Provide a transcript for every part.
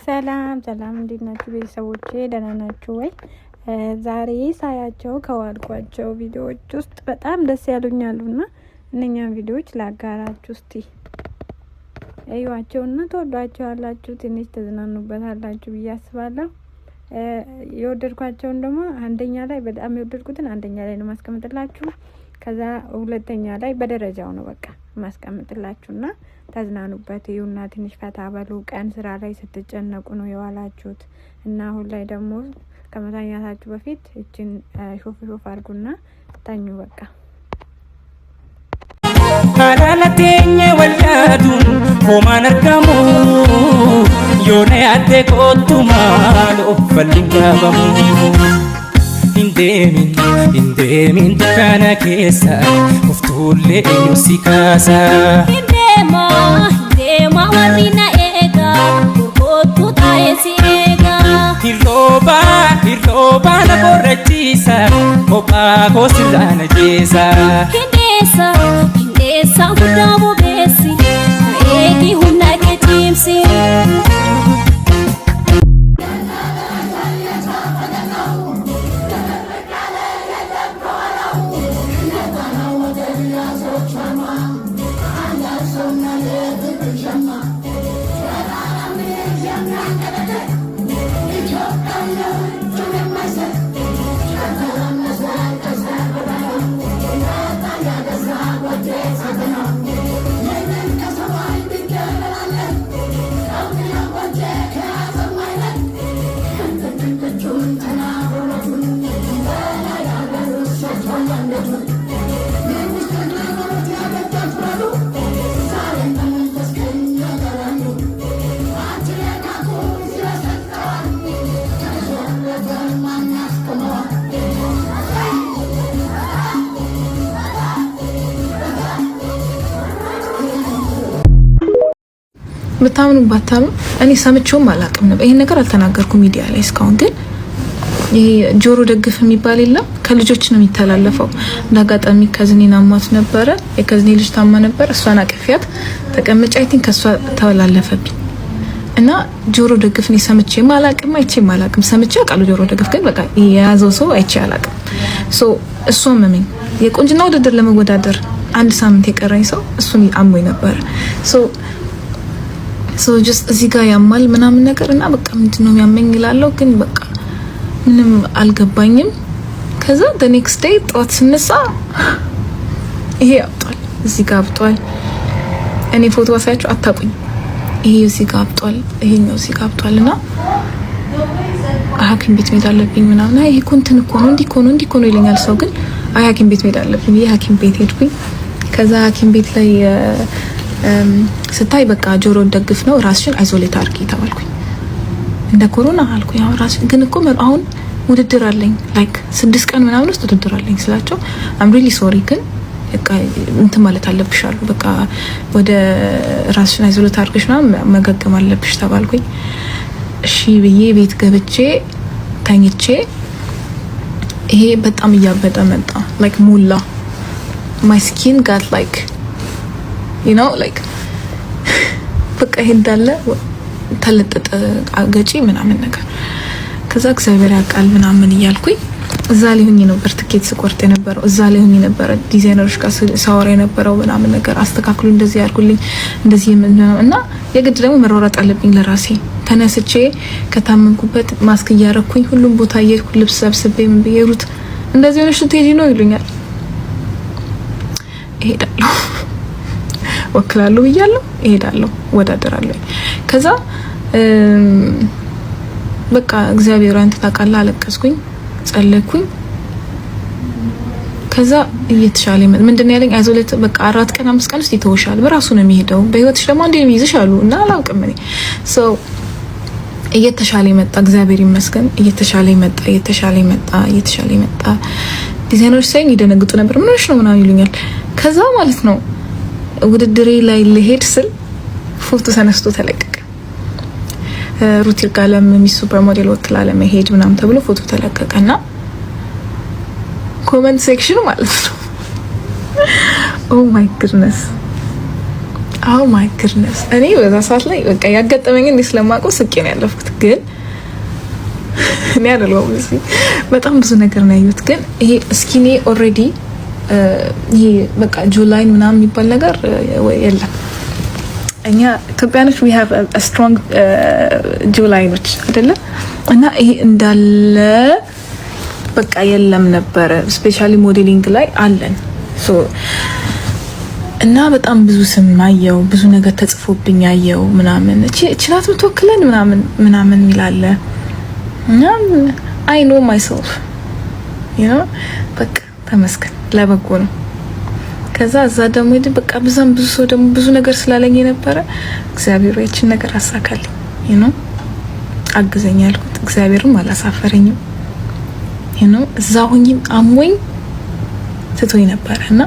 ሰላም ሰላም፣ እንዴት ናችሁ ቤተሰቦቼ? ደህና ናችሁ ወይ? ዛሬ ሳያቸው ከዋልኳቸው ቪዲዮዎች ውስጥ በጣም ደስ ያሉኛሉና እነኛን ቪዲዮዎች ላጋራችሁ። እስቲ እዩዋቸውና ትወዷቸዋላችሁ፣ ትንሽ ተዝናኑበታላችሁ ብዬ አስባለሁ። የወደድኳቸውን ደግሞ አንደኛ ላይ በጣም የወደድኩትን አንደኛ ላይ ነው ማስቀምጥላችሁ። ከዛ ሁለተኛ ላይ በደረጃው ነው በቃ ማስቀምጥላችሁና ተዝናኑበት። ይሁንና ትንሽ ፈታ በሉ። ቀን ስራ ላይ ስትጨነቁ ነው የዋላችሁት እና አሁን ላይ ደግሞ ከመተኛታችሁ በፊት እችን ሾፍ አድርጉና ተኙ በቃ። አዳለቴኝ ወላዱን ሆማን አርጋሙ ዮኔ አቴ ኮቱማሎ ፈልንጋበሙ Indeemin dukkana keessa uftuullee eenyusi kaasa. Indeema warri na eega gurgurtuu taa'ee si eega. Hirroobaa na borrachiisa kophaa koosirraa na jeesa. Hindeessa guddaa bobeessi na eegi humna kee cimsi. በታምኑ ባታምኑ እኔ ሰምቼውም አላውቅም ነበር። ይሄን ነገር አልተናገርኩም ሚዲያ ላይ እስካሁን። ግን ይሄ ጆሮ ደግፍ የሚባል የለም ከልጆች ነው የሚተላለፈው። እንዳጋጣሚ ከዝኔና አሟት ነበረ። የከዝኔ ልጅ ታማ ነበር። እሷን አቅፊያት ተቀምጬ አይ ቲንክ ከሷ ተላለፈብኝ እና ጆሮ ደግፍ ነው ሰምቼም አላውቅም አይቼም አላውቅም። ሰምቼ አውቃለሁ ጆሮ ደግፍ ግን በቃ የያዘው ሰው አይቼ አላውቅም። እሱ አመመኝ። የቁንጅና ውድድር ለመወዳደር አንድ ሳምንት የቀረኝ ሰው እሱን አሞኝ ነበር። ጀስት እዚህ ጋር ያማል ምናምን ነገር እና በቃ ምንድነው የሚያመኝ ይላለው ግን በቃ ምንም አልገባኝም። ከዛ the next day ጧት ስነሳ ይሄ አብጧል፣ እዚህ ጋር አብጧል። እኔ ፎቶ አሳያችሁ አታቁኝ። ይሄ እዚህ ጋር አብጧል፣ ይሄኛው እዚህ ጋር አብጧልና ሐኪም ቤት መሄድ አለብኝ ምናምን። አይ ኮንትን እኮ ነው እንዲህ ኮኖ ይለኛል ሰው ግን አይ ሐኪም ቤት መሄድ አለብኝ። ይሄ ሐኪም ቤት ሄድኩኝ። ከዛ ሐኪም ቤት ላይ ስታይ በቃ ጆሮ ደግፍ ነው ራስሽን አይዞሌት አድርጊ ተባልኩኝ። እንደ ኮሮና አልኩኝ። ያው ራስ ግን እኮ አሁን ውድድር አለኝ ላይክ 6 ቀን ምናምን ውስጥ ውድድር አለኝ ስላቸው አም ሪሊ ሶሪ ግን በቃ እንትን ማለት አለብሽ አሉ። በቃ ወደ ራስሽን አይዞሌት አድርገሽ ምናምን መገገም አለብሽ ተባልኩኝ። እሺ ብዬ ቤት ገብቼ ተኝቼ ይሄ በጣም እያበጠ መጣ ላይክ ሙላ my skin got like you know like በቃ እንዳለ ተለጠጠ አገጪ ምናምን ነገር። ከዛ እግዚአብሔር ያውቃል ምናምን እያልኩኝ እዛ ላይ ሆኜ ነበር ትኬት ስቆርጥ የነበረው። እዛ ላይ ሆኜ ነበር ዲዛይነሮች ጋር ሳወራ የነበረው ምናምን ነገር አስተካክሉ እንደዚህ ያርጉልኝ እንደዚህ እና የግድ ደግሞ መሯሯጥ አለብኝ ለራሴ። ተነስቼ ከታመንኩበት ማስክ እያረኩኝ ሁሉም ቦታ እየሄድኩ ልብስ ሰብስቤ ምን ብየሩት እንደዚህ ሆነሽ ትሄጂ ነው ይሉኛል። እሄዳለሁ ወክላለሁ ብያለሁ እሄዳለሁ ወዳደራለሁ። ከዛ በቃ እግዚአብሔር አንተ ታውቃለህ አለቀስኩኝ፣ ጸለይኩኝ። ከዛ እየተሻለ ምንድነው ያለኝ አይዞሌት በቃ 4 ቀን 5 ቀን ውስጥ ይተውሻል በራሱ ነው የሚሄደው። በህይወትሽ ደግሞ አንዴ ይይዝሻሉ እና አላውቅም እኔ እየተሻለ መጣ እግዚአብሔር ይመስገን። እየተሻለ መጣ። ዲዛይነሮች ሳይኝ ይደነግጡ ነበር። ምንሽ ነው ምናምን ይሉኛል። ከዛ ማለት ነው ውድድሬ ላይ ልሄድ ስል ፎቶ ተነስቶ ተለቀቀ። ሩት ይርጋለም ሚስ ሱፐር ሞዴል ወክላ ለመሄድ ምናምን ተብሎ ፎቶ ተለቀቀና ኮሜንት ሴክሽን ማለት ነው ኦ ማይ ጉድነስ ኦ ማይ ጉድነስ እኔ በዛ ሰዓት ላይ በቃ ያጋጠመኝ እንዴ ስለማውቀው ስቄ ነው ያለፍኩት። ግን እኔ አይደለሁም እዚህ በጣም ብዙ ነገር ነው ያዩት። ግን ይሄ እስኪኔ ኦልሬዲ ይሄ በቃ ጁላይ ምናምን የሚባል ነገር የለም። እኛ ኢትዮጵያኖች we have a strong ጁላይኖች አይደለ? እና ይሄ እንዳለ በቃ የለም ነበረ። ስፔሻሊ ሞዴሊንግ ላይ አለን ሶ እና በጣም ብዙ ስም አየው፣ ብዙ ነገር ተጽፎብኝ አየው ምናምን እቺ ናት ምትወክለን ምናምን ይላል። እና I know myself you know በቃ ተመስገን ለበጎ ነው። ከዛ እዛ ደግሞ በቃ ብዙ ሰው ደግሞ ብዙ ነገር ስላለኝ የነበረ እግዚአብሔር ያችን ነገር አሳካልኝ you know አግዘኝ ያልኩት እግዚአብሔርም አላሳፈረኝም you know እዛ ሆኜም አሞኝ ትቶኝ ነበርና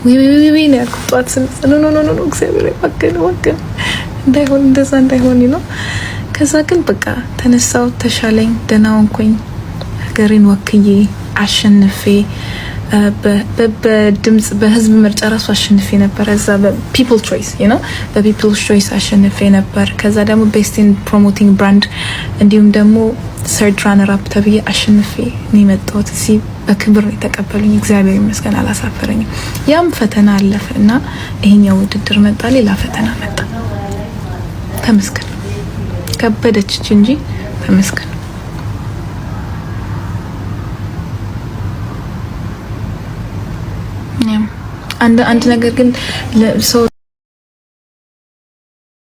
ወይ ነው ያልኩት። ጧት ኖ እግዚአብሔር ይባርከን እንዳይሆን እንደዛ እንዳይሆን ነው። ከዛ ግን በቃ ተነሳው፣ ተሻለኝ፣ ደህና ሆንኩኝ። ሀገሬን ወክዬ አሸንፌ በድምጽ በህዝብ ምርጫ ራሱ አሸንፌ ነበር። እዛ በፒፕል ቾይስ በፒፕል ቾይስ አሸንፌ ነበር። ከዛ ደግሞ ቤስት ኢን ፕሮሞቲንግ ብራንድ እንዲሁም ደግሞ ሰርድ ራነር አፕ ተብዬ አሸንፌ ነው የመጣሁት። እዚህ በክብር የተቀበሉኝ እግዚአብሔር ይመስገን፣ አላሳፈረኝም። ያም ፈተና አለፈ እና ይሄኛው ውድድር መጣ፣ ሌላ ፈተና መጣ። ተመስገን ከበደች እንጂ ተመስገን። አንድ ነገር ግን ሰው